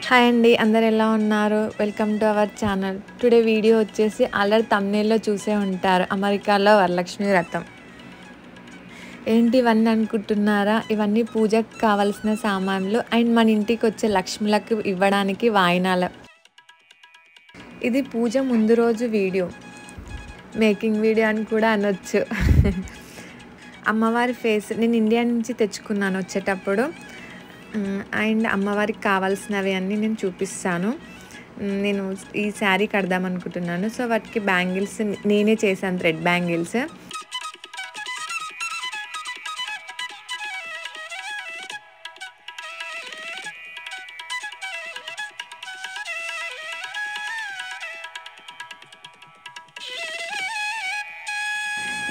Hi అండి, అందరు ఎలా ఉన్నారు? Welcome to our channel. Today video వచ్చేసి ఆల్రెడీ థంబ్‌నెయిల్‌లో చూసే ఉంటారు. అమెరికాలో వరలక్ష్మి వ్రతం. ఏంటి ఇవన్నీ అనుకుంటున్నారా? ఇవన్నీ పూజకు కావాల్సిన సామాన్లు అండ్ మన ఇంటికి వచ్చే లక్ష్ములకు ఇవ్వడానికి వాయినాలు. ఇది పూజ ముందు రోజు వీడియో, మేకింగ్ వీడియో అని కూడా అనొచ్చు. అమ్మవారి ఫేస్ నేను ఇండియా నుంచి తెచ్చుకున్నాను వచ్చేటప్పుడు. అండ్ అమ్మవారికి కావాల్సినవి అన్నీ నేను చూపిస్తాను. నేను ఈ శారీ కడదాం అనుకుంటున్నాను. సో వాటికి బ్యాంగిల్స్ నేనే చేశాను, థ్రెడ్ బ్యాంగిల్స్.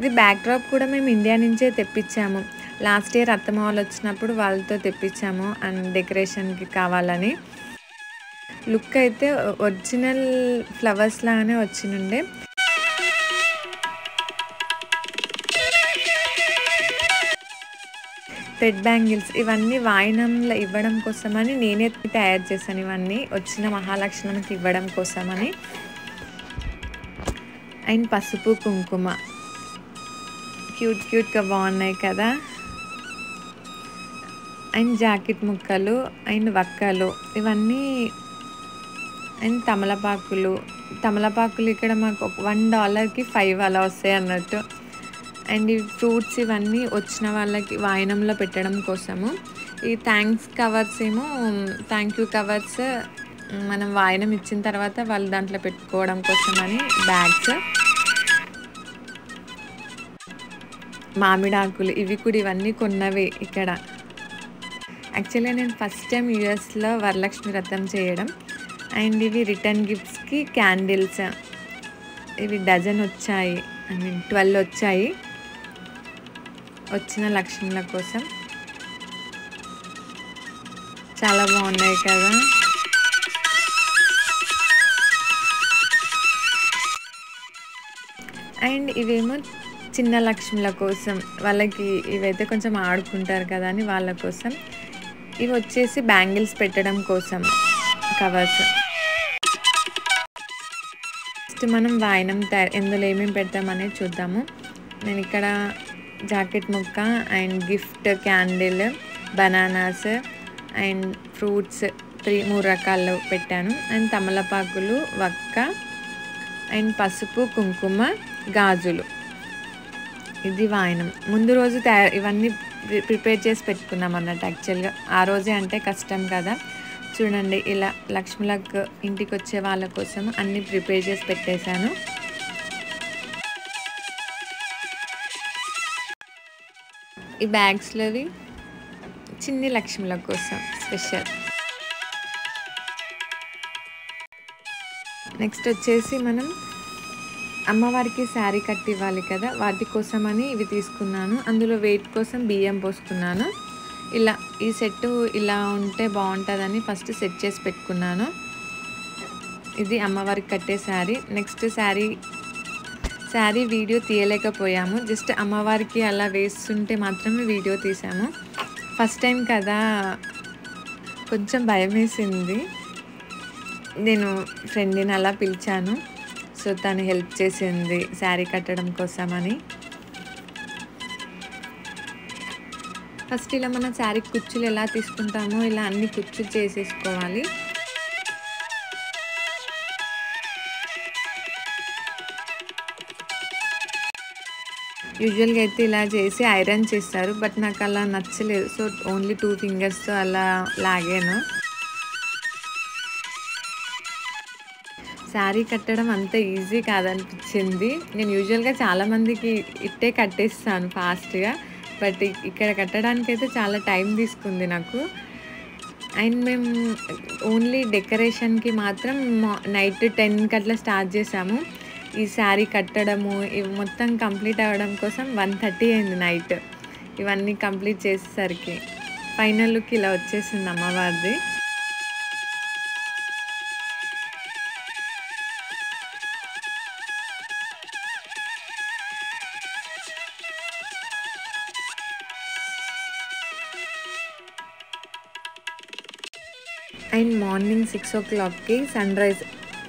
ఇది బ్యాక్ డ్రాప్ కూడా మేము ఇండియా నుంచే తెప్పించాము. లాస్ట్ ఇయర్ అత్తమ్మ వాళ్ళు వచ్చినప్పుడు వాళ్ళతో తెప్పించాము అండ్ డెకరేషన్కి కావాలని. లుక్ అయితే ఒరిజినల్ ఫ్లవర్స్ లాగానే వచ్చినుండే. థ్రెడ్ బ్యాంగిల్స్ ఇవన్నీ వాయినంలో ఇవ్వడం కోసమని నేనే తయారు చేశాను. ఇవన్నీ వచ్చిన మహాలక్ష్మికి ఇవ్వడం కోసమని. అండ్ పసుపు కుంకుమ క్యూట్గా బాగున్నాయి కదా. అండ్ జాకెట్ ముక్కలు అండ్ వక్కలు ఇవన్నీ. అండ్ తమలపాకులు ఇక్కడ మాకు $1కి 5 అలా వస్తాయి అన్నట్టు. అండ్ ఈ ఫ్రూట్స్ ఇవన్నీ వచ్చిన వాళ్ళకి వాయనంలో పెట్టడం కోసము. ఈ థ్యాంక్స్ కవర్స్ ఏమో థ్యాంక్ యూ కవర్స్ మనం వాయనం ఇచ్చిన తర్వాత వాళ్ళు దాంట్లో పెట్టుకోవడం కోసమని బ్యాగ్స్. మామిడాకులు ఇవి కూడా ఇవన్నీ కొన్నవే ఇక్కడ. యాక్చువల్గా నేను ఫస్ట్ టైం యూఎస్లో వరలక్ష్మి వ్రతం చేయడం. అండ్ ఇవి రిటర్న్ గిఫ్ట్స్కి క్యాండిల్స్. ఇవి డజన్ వచ్చాయి, 12 వచ్చాయి వచ్చిన లక్ష్ముల కోసం. చాలా బాగున్నాయి కదా. అండ్ ఇవేమో చిన్న లక్ష్ముల కోసం, వాళ్ళకి ఇవైతే కొంచెం ఆడుకుంటారు కదా అని వాళ్ళ కోసం. ఇవి వచ్చేసి బ్యాంగిల్స్ పెట్టడం కోసం కవర్స్. ఫస్ట్ మనం వాయనం ఎందులో ఏమేమి పెడతామనేది చూద్దాము. నేను ఇక్కడ జాకెట్ ముక్క and gift candle, bananas and fruits 3 రకాలు పెట్టాను. అండ్ తమలపాకులు, వక్క అండ్ పసుపు కుంకుమ, గాజులు. ఇది వాయనం ముందు రోజు ఇవన్నీ ప్రిపేర్ చేసి పెట్టుకున్నాం అన్నట్టు. యాక్చువల్గా ఆ రోజే అంటే కష్టం కదా. చూడండి ఇలా లక్ష్ములకు ఇంటికి వచ్చే వాళ్ళ కోసం అన్నీ ప్రిపేర్ చేసి పెట్టేశాను. ఈ బ్యాగ్స్లోవి చిన్ని లక్ష్ముల కోసం స్పెషల్. నెక్స్ట్ వచ్చేసి మనం అమ్మవారికి శారీ కట్టి ఇవ్వాలి కదా, వాటి కోసమని ఇవి తీసుకున్నాను. అందులో వెయిట్ కోసం బియ్యం పోసుకున్నాను. ఇలా ఈ సెట్ ఇలా ఉంటే బాగుంటుందని ఫస్ట్ సెట్ చేసి పెట్టుకున్నాను. ఇది అమ్మవారికి కట్టే శారీ. నెక్స్ట్ శారీ వీడియో తీయలేకపోయాము, జస్ట్ అమ్మవారికి అలా వేస్తుంటే మాత్రమే వీడియో తీసాము. ఫస్ట్ టైం కదా, కొంచెం భయం వేసింది. నేను ఫ్రెండ్ని అలా పిలిచాను, సో తను హెల్ప్ చేసింది శారీ కట్టడం కోసమని. ఫస్ట్ ఇలా మన శారీ కుచ్చులు ఎలా తీసుకుంటామో ఇలా అన్ని కుచ్చులు చేసేసుకోవాలి. యూజువల్గా అయితే ఇలా చేసి ఐరన్ చేస్తారు, బట్ నాకు అలా నచ్చలేదు. సో ఓన్లీ 2 ఫింగర్స్తో అలా లాగాను. శారీ కట్టడం అంత ఈజీ కాదనిపించింది. నేను యూజువల్గా చాలామందికి ఇట్టే కట్టేస్తాను ఫాస్ట్గా, బట్ ఇక్కడ కట్టడానికి అయితే చాలా టైం తీసుకుంది నాకు. అండ్ మేము ఓన్లీ డెకరేషన్కి మాత్రం నైట్ 10కి అట్లా స్టార్ట్ చేసాము. ఈ శారీ కట్టడము ఇవి మొత్తం కంప్లీట్ అవ్వడం కోసం 1:30 అయింది నైట్. ఇవన్నీ కంప్లీట్ చేసేసరికి ఫైనల్ లుక్ ఇలా వచ్చేసింది అమ్మవారిది. అండ్ మార్నింగ్ 6 o'clockకి సన్ రైజ్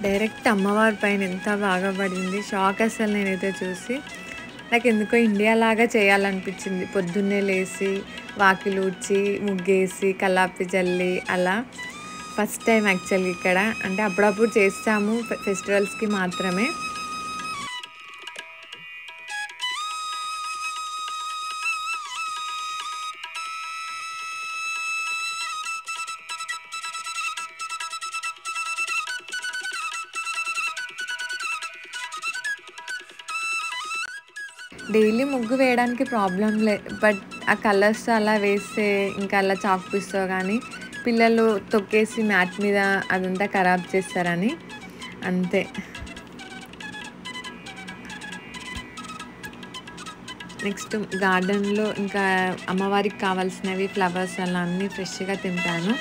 డైరెక్ట్ అమ్మవారి పైన ఎంత బాగా పడింది. షాక్ అసలు నేనైతే చూసి. నాకు ఎందుకో ఇండియా లాగా చేయాలనిపించింది. పొద్దున్నే లేసి వాకిలి ఊడ్చి ముగ్గేసి కల్లాపి జల్లి అలా ఫస్ట్ టైం యాక్చువల్గా ఇక్కడ. అంటే అప్పుడప్పుడు చేస్తాము ఫెస్టివల్స్కి మాత్రమే. డైలీ ముగ్గు వేయడానికి ప్రాబ్లం బట్ ఆ కలర్స్ అలా వేస్తే ఇంకా అలా చాక్ పీస్తో కానీ పిల్లలు తొక్కేసి మ్యాట్ మీద అదంతా ఖరాబ్ చేస్తారని అంతే. నెక్స్ట్ గార్డెన్లో ఇంకా అమ్మవారికి కావాల్సినవి ఫ్లవర్స్ అలా అన్నీ ఫ్రెష్గా తింటాను.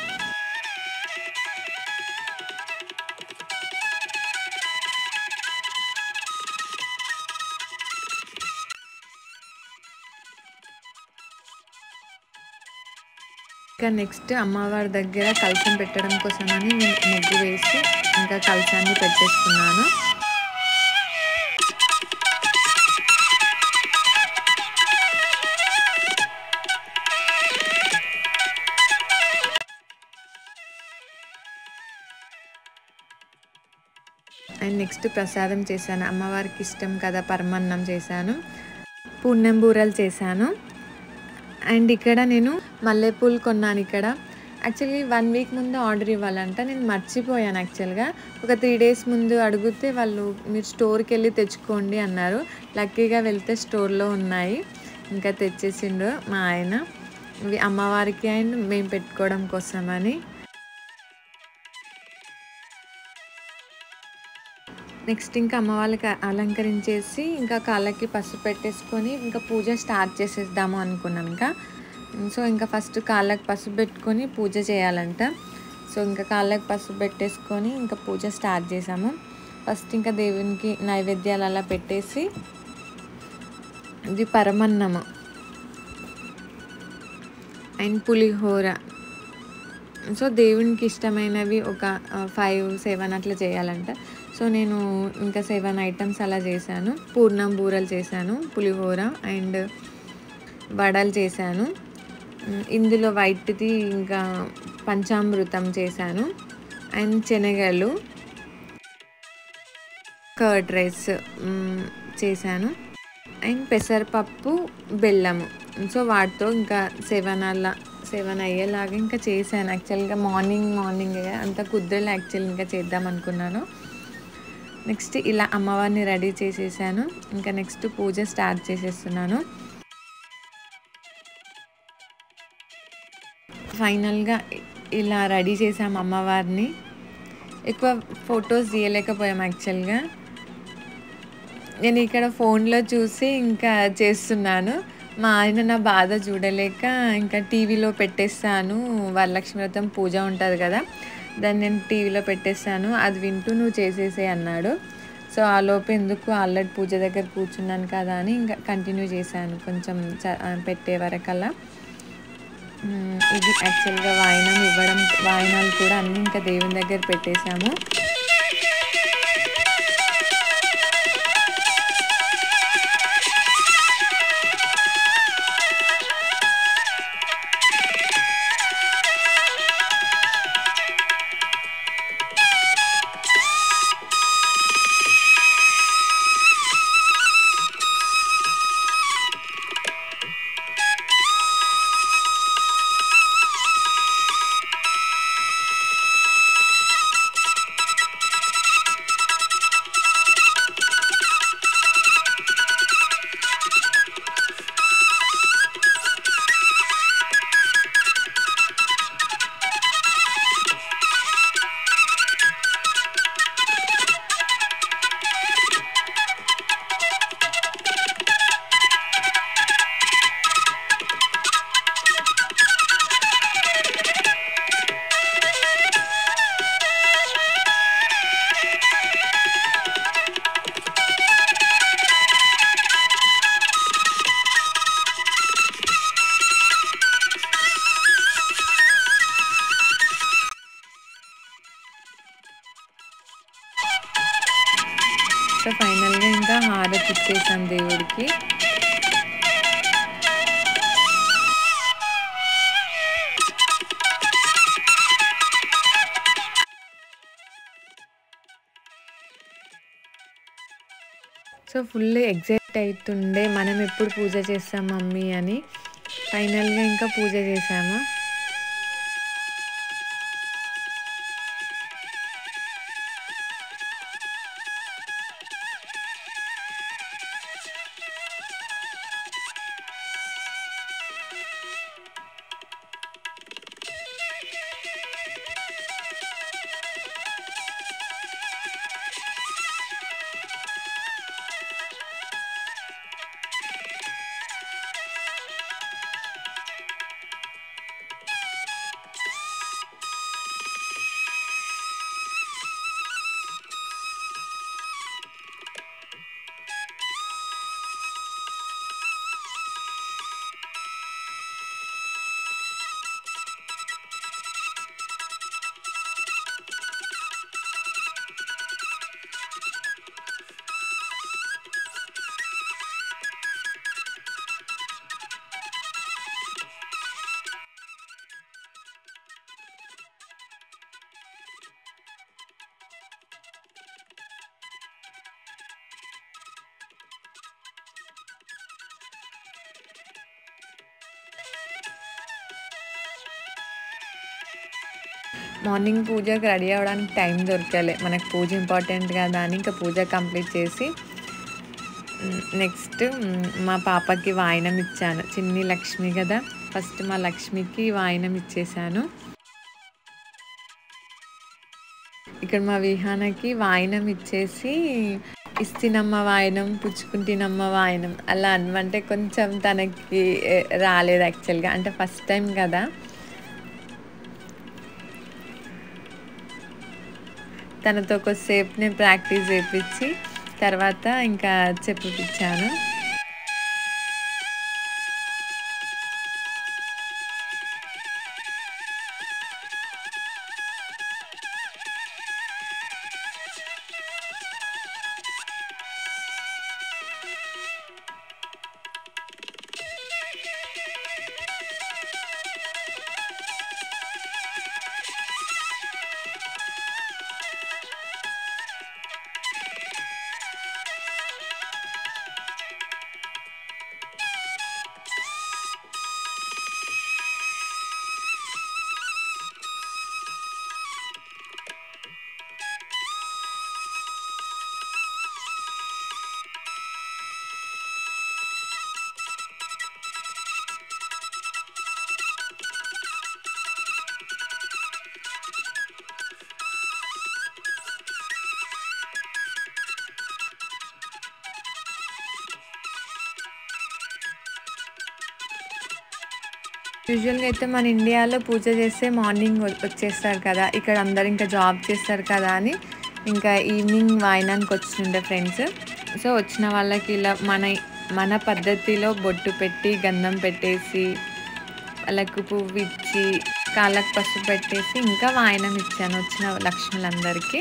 ఇంకా నెక్స్ట్ అమ్మవారి దగ్గర కలశం పెట్టడం కోసమని నేను ముగ్గు వేసి ఇంకా కలశాన్ని పెట్టేసుకున్నాను. అండ్ నెక్స్ట్ ప్రసాదం చేశాను. అమ్మవారికి ఇష్టం కదా పరమాన్నం చేశాను, పూర్ణం బూరలు చేశాను. అండ్ ఇక్కడ నేను మల్లెపూలు కొన్నాను. ఇక్కడ యాక్చువల్లీ 1 వీక్ ముందు ఆర్డర్ ఇవ్వాలంట, నేను మర్చిపోయాను. యాక్చువల్గా ఒక 3 డేస్ ముందు అడిగితే వాళ్ళు మీరు స్టోర్కి వెళ్ళి తెచ్చుకోండి అన్నారు. లక్కీగా వెళ్తే స్టోర్లో ఉన్నాయి. ఇంకా తెచ్చేసిండు మా ఆయన. ఇవి అమ్మవారికి అండ్ మేము పెట్టుకోవడం కోసమని. నెక్స్ట్ ఇంకా అమ్మవారికి అలంకరించేసి ఇంకా కాళ్ళకి పసుపు పెట్టేసుకొని ఇంకా పూజ స్టార్ట్ చేసేద్దాము అనుకున్నాం. ఇంకా ఫస్ట్ కాళ్ళకి పసుపు పెట్టుకొని పూజ చేయాలంట. సో ఇంకా కాళ్ళకి పసుపు పెట్టేసుకొని ఇంకా పూజ స్టార్ట్ చేసాము. ఫస్ట్ ఇంకా దేవునికి నైవేద్యాలు అలా పెట్టేసి ఇది పరమన్నము అండ్ పులిహోర. సో దేవునికి ఇష్టమైనవి ఒక 5-7 అట్లా చేయాలంట. సో నేను ఇంకా 7 ఐటమ్స్ అలా చేశాను. పూర్ణం బూరలు చేశాను, పులిహోర అండ్ వడలు చేశాను. ఇందులో వైట్ది ఇంకా పంచామృతం చేశాను అండ్ శనగలు, కర్డ్ రైస్ చేశాను అండ్ పెసరపప్పు, బెల్లము. సో వాటితో ఇంకా 7 అయ్యేలాగా ఇంకా చేశాను. యాక్చువల్గా మార్నింగ్ అంత కుదరలే యాక్చువల్ ఇంకా చేద్దాం అనుకున్నాను. నెక్స్ట్ ఇలా అమ్మవారిని రెడీ చేసేసాను. ఇంకా నెక్స్ట్ పూజ స్టార్ట్ చేసేస్తున్నాను. ఫైనల్గా ఇలా రెడీ చేసాము అమ్మవారిని. ఎక్కువ ఫొటోస్ తీయలేకపోయాం యాక్చువల్గా. నేను ఇక్కడ ఫోన్లో చూసి ఇంకా చేస్తున్నాను. మా ఆయన నా బాధ చూడలేక ఇంకా టీవీలో పెట్టేస్తాను. వరలక్ష్మి వ్రతం పూజ ఉంటుంది కదా, దాన్ని నేను టీవీలో పెట్టేస్తాను, అది వింటూ నువ్వు చేసేసే అన్నాడు. సో ఆ లోపు ఎందుకు ఆల్రెడీ పూజ దగ్గర కూర్చున్నాను కదా అని ఇంకా కంటిన్యూ చేశాను కొంచెం పెట్టే వరకల్లా. ఇది యాక్చువల్గా వాయినం ఇవ్వడం, వాయినాలు కూడా అన్నీ ఇంకా దేవుని దగ్గర పెట్టేశాము. ఫైనల్‌గా ఇంకా హారతిచ్చేసాం దేవుడికి. సో, ఫుల్ ఎక్సైట్ అయితుండే మనం ఎప్పుడు పూజ చేస్తాం మమ్మీ అని. ఫైనల్‌గా ఇంకా పూజ చేశాము. మార్నింగ్ పూజకి రెడీ అవ్వడానికి టైం దొరకలే. మనకు పూజ ఇంపార్టెంట్ కదా అని ఇంకా పూజ కంప్లీట్ చేసి నెక్స్ట్ మా పాపకి వాయినం ఇచ్చాను. చిన్ని లక్ష్మి కదా! ఫస్ట్ మా లక్ష్మికి వాయినం ఇచ్చేసాను. ఇక్కడ మా విహానకి వాయినం ఇచ్చేసి ఇస్తినమ్మ వాయినం, పుచ్చుకుంటినమ్మ వాయినం అలా అనమంటే కొంచెం తనకి రాలేదు యాక్చువల్‌గా. అంటే ఫస్ట్ టైం కదా! తనతో కొద్దిసేపు నేను ప్రాక్టీస్ చేపించి తర్వాత ఇంకా చెప్పిపించాను. యూజువల్‌గా అయితే మన ఇండియాలో పూజ చేస్తే మార్నింగ్ వచ్చేస్తారు కదా! ఇక్కడ అందరూ ఇంకా జాబ్ చేస్తారు కదా అని ఇంకా ఈవినింగ్ వాయినానికి వచ్చిండే ఫ్రెండ్స్. సో, వచ్చిన వాళ్ళకి ఇలా మన పద్ధతిలో బొట్టు పెట్టి, గంధం పెట్టేసి, వాళ్ళకు పువ్విచ్చి, కాళ్ళకి పసుపు పెట్టేసి ఇంకా వాయినం ఇచ్చాను వచ్చిన లక్ష్ములందరికీ.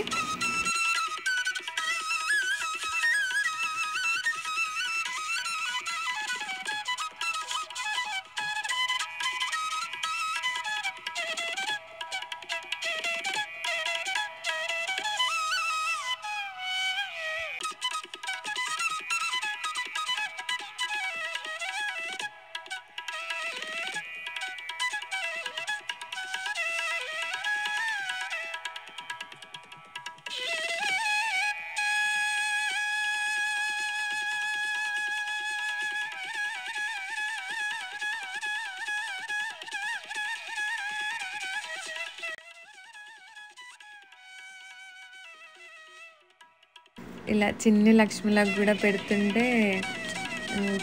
ఇలా చిన్ని లక్ష్మిలకు కూడా పెడుతుంటే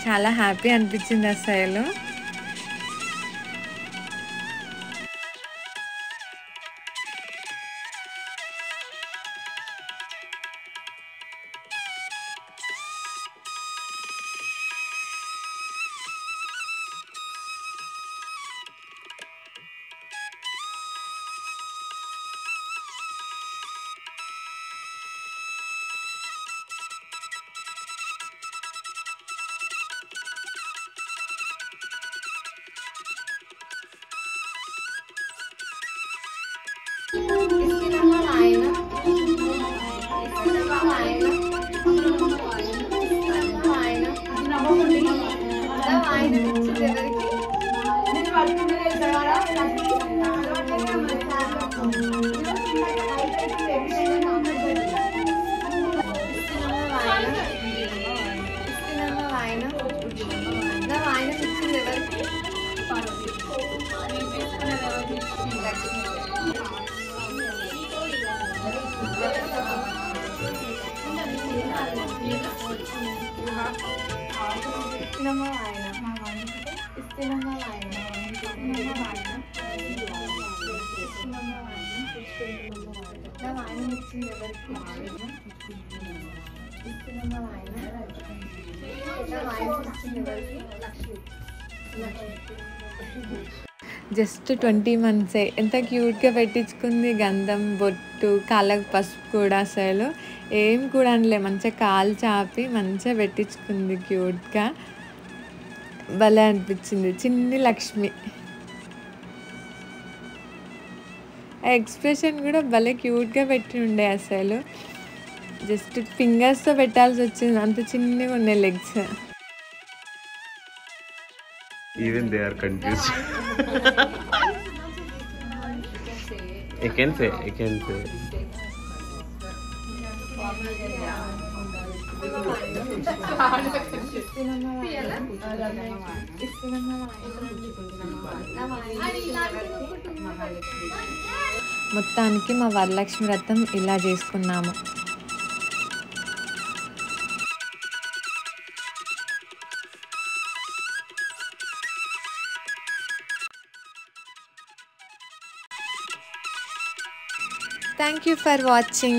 చాలా హ్యాపీ అనిపించింది అసలు. జస్ట్ 20 మంత్సే ఎంత క్యూట్గా పెట్టించుకుంది. గంధం బొట్టు, కాళ్ళకు పసుపు కూడా అసలు ఏం కూడా అనలే, మంచిగా కాలు చాపి మంచిగా పెట్టించుకుంది క్యూట్గా. భలే అనిపించింది చిన్ని లక్ష్మి. ఆ ఎక్స్ప్రెషన్ కూడా భలే క్యూట్గా పెట్టి ఉండే అసలు. జస్ట్ ఫింగర్స్తో పెట్టాల్సి వచ్చింది, అంత చిన్నగా ఉన్నాయి legs. Even they are confused. I can say. మొత్తానికి మా వరలక్ష్మి వ్రతం ఇలా చేసుకున్నాము. Thank you for watching.